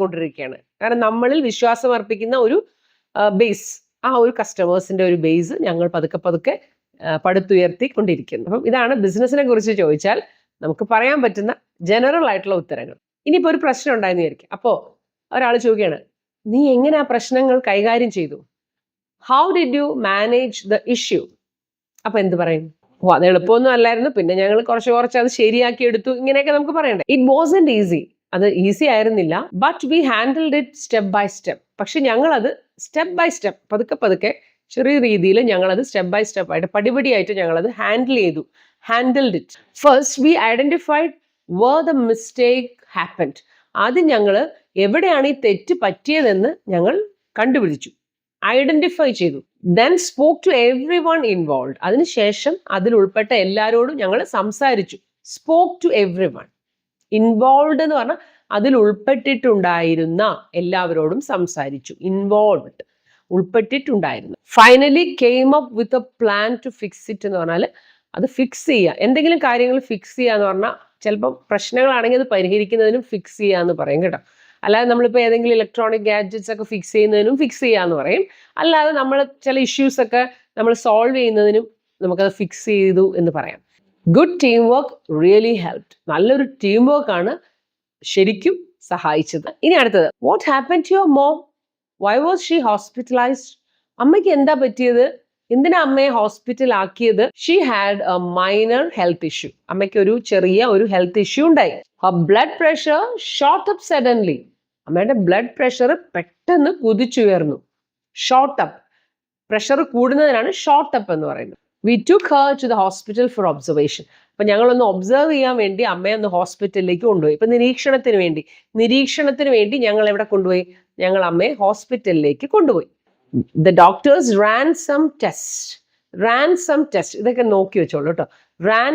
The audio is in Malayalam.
കൊണ്ടിരിക്കുകയാണ്. കാരണം നമ്മളിൽ വിശ്വാസം അർപ്പിക്കുന്ന ഒരു ബേസ്, ആ ഒരു കസ്റ്റമേഴ്സിന്റെ ഒരു ബേസ് ഞങ്ങൾ പതുക്കെ പതുക്കെ പടുത്തുയർത്തിക്കൊണ്ടിരിക്കുന്നു. അപ്പം ഇതാണ് ബിസിനസിനെ കുറിച്ച് ചോദിച്ചാൽ നമുക്ക് പറയാൻ പറ്റുന്ന ജനറൽ ആയിട്ടുള്ള ഉത്തരങ്ങൾ. ഇനിയിപ്പോൾ ഒരു പ്രശ്നം ഉണ്ടായെന്ന് വിചാരിക്കും. അപ്പോൾ ഒരാൾ ചോദിക്കുകയാണ്, നീ എങ്ങനെ ആ പ്രശ്നങ്ങൾ കൈകാര്യം ചെയ്തു? How did you manage the issue? അപ്പൊ എന്ത് പറയും? ഓ, അത് എളുപ്പമൊന്നും അല്ലായിരുന്നു, പിന്നെ ഞങ്ങൾ കുറച്ച് അത് ശരിയാക്കി എടുത്തു, ഇങ്ങനെയൊക്കെ നമുക്ക് പറയണ്ടേ. ഇറ്റ് വാസന്റ് ഈസി, അത് ഈസി ആയിരുന്നില്ല. But we handled it step by step. പക്ഷെ ഞങ്ങളത് സ്റ്റെപ്പ് ബൈ സ്റ്റെപ്പ്, പതുക്കെ പതുക്കെ ചെറിയ രീതിയിൽ ഞങ്ങളത് സ്റ്റെപ്പ് ബൈ സ്റ്റെപ്പ് ആയിട്ട് പടിപടിയായിട്ട് ഞങ്ങളത് handled it. First we identified where the mistake happened. ആദ്യം ഞങ്ങൾ എവിടെയാണ് ഈ തെറ്റ് പറ്റിയതെന്ന് ഞങ്ങൾ കണ്ടുപിടിച്ചു, ഐഡന്റിഫൈ ചെയ്തു. Then spoke to everyone involve. അതിനുശേഷം അതിൽ ഉൾപ്പെട്ട എല്ലാവരോടും ഞങ്ങൾ സംസാരിച്ചു. Spoke to everyone involve എന്ന് പറഞ്ഞാൽ അതിൽ ഉൾപ്പെട്ടിട്ടുണ്ടായിരുന്ന എല്ലാവരോടും സംസാരിച്ചു. ഇൻവോൾവ്ഡ്, ഉൾപ്പെട്ടിട്ടുണ്ടായിരുന്നു. Finally came up with a plan to fix it എന്ന് പറഞ്ഞാൽ അത് ഫിക്സ് ചെയ്യുക, എന്തെങ്കിലും കാര്യങ്ങൾ ഫിക്സ് ചെയ്യുക എന്ന് പറഞ്ഞാൽ ചിലപ്പോൾ പ്രശ്നങ്ങളാണെങ്കിൽ അത് പരിഹരിക്കുന്നതിനും ഫിക്സ് ചെയ്യുക എന്ന് പറയും കേട്ടോ. അല്ലാതെ നമ്മളിപ്പോൾ ഏതെങ്കിലും ഇലക്ട്രോണിക് ഗാഡ്ജറ്റ്സ് ഒക്കെ ഫിക്സ് ചെയ്യുന്നതിനും ഫിക്സ് ചെയ്യുക എന്ന് പറയും. അല്ലാതെ നമ്മൾ ചില ഇഷ്യൂസ് ഒക്കെ നമ്മൾ സോൾവ് ചെയ്യുന്നതിനും നമുക്കത് ഫിക്സ് ചെയ്തു എന്ന് പറയാം. Good team work really helped. നല്ലൊരു ടീം വർക്കാണ് ശരിക്കും സഹായിച്ചത്. ഇനി അടുത്തത്, what happen to your mom? Why was she hospitalised? അമ്മയ്ക്ക് എന്താ പറ്റിയത്? എന്തിനാ അമ്മയെ ഹോസ്പിറ്റൽ ആക്കിയത്? She had a minor health issue. അമ്മയ്ക്ക് ഒരു ചെറിയ ഹെൽത്ത് ഇഷ്യൂ ഉണ്ടായി. Her blood pressure shot up suddenly. അമ്മയുടെ ബ്ലഡ് പ്രഷർ പെട്ടെന്ന് കുതിച്ചുയർന്നു. ഷോട്ട് അപ്പ്, പ്രഷർ കൂടുന്നതിനാണ് ഷോട്ട് അപ്പ് എന്ന് പറയുന്നത്. We took her to the hospital four observation. അപ്പൊ ഞങ്ങളൊന്ന് ഒബ്സർവ് ചെയ്യാൻ വേണ്ടി അമ്മയെ ഒന്ന് ഹോസ്പിറ്റലിലേക്ക് കൊണ്ടുപോയി. ഇപ്പൊ നിരീക്ഷണത്തിന് വേണ്ടി ഞങ്ങൾ എവിടെ കൊണ്ടുപോയി? ഞങ്ങൾ അമ്മയെ ഹോസ്പിറ്റലിലേക്ക് കൊണ്ടുപോയി. The doctors ran some test. ഇതൊക്കെ നോക്കി വെച്ചോളൂ കേട്ടോ. റാൻ